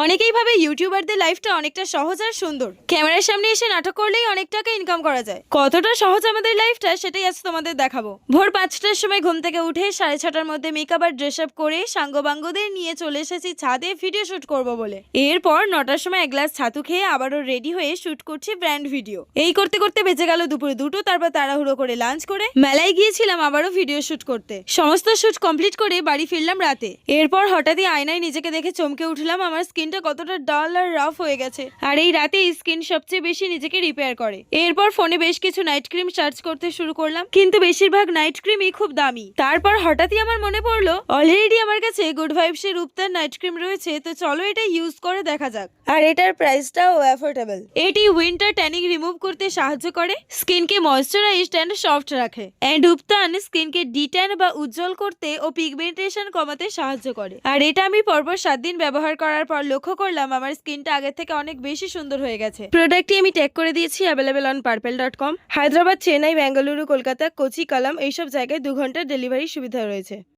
অনেকেই ভাবে ইউটিউবারদের লাইফটা অনেকটা সহজ আর সুন্দর, ক্যামেরার সামনে এসে নাটক করলেই অনেক টাকা ইনকাম করা যায়। কতটা সহজ আমাদের লাইফটা সেটাই আজ তোমাদের দেখাবো। ভোর 5টার সময় ঘুম থেকে উঠে 6:30টার মধ্যে মেকআপ আর ড্রেস আপ করে সাঙ্গবাঙ্গদের নিয়ে চলে এসেছি ছাদে ভিডিও শুট করব বলে। এরপর 9টার সময় এক গ্লাস ছাতু খেয়ে আবারও রেডি হয়ে শুট করছি ব্র্যান্ড ভিডিও। এই করতে করতে বেজে গেল দুপুরে 2টো। তারপর তাড়াহুড়ো করে লাঞ্চ করে মেলায় গিয়েছিলাম আবারও ভিডিও শুট করতে। সমস্ত শুট কমপ্লিট করে বাড়ি ফিরলাম রাতে। এরপর হঠাৎই আয়নায় নিজেকে দেখে চমকে উঠলাম, আমার স্কিনটা কতটা ডাল আর রাফ হয়ে গেছে। আর এই রাতে স্কিন সবচেয়ে বেশি নিজেকে রিপেয়ার করে। এরপর ফোনে বেশ কিছু নাইট ক্রিম সার্চ করতে শুরু করলাম, কিন্তু বেশিরভাগ নাইট ক্রিমই খুব দামি। তারপর হঠাৎই আমার মনে পড়লো অলরেডি আমার কাছে গুড ভাইবস এর রূপতার নাইট ক্রিম রয়েছে, তো চলো এটা ইউজ করে দেখা যাক। আর এটার প্রাইসটাও অ্যাফোর্ডেবল। এটি উইন্টার ট্যানিং রিমুভ করতে সাহায্য করে, স্কিনকে ময়েশ্চারাইজড এন্ড সফট রাখে। এন্ড উপতান স্কিনকে ডিট্যান বা উজ্জ্বল করতে ও পিগমেন্টেশন কমাতে সাহায্য করে। আর এটা আমি পরপর 7 দিন ব্যবহার করার পর লক্ষ্য করলাম আমার স্কিনটা আগের থেকে অনেক বেশি সুন্দর হয়ে গেছে। প্রোডাক্টটি আমি ট্যাগ করে দিয়েছি, available on purple.com। Hyderabad, Chennai, Bengaluru, Kolkata, Kochi, Kalam এইসব জায়গায় 2 ঘন্টার ডেলিভারি সুবিধা রয়েছে।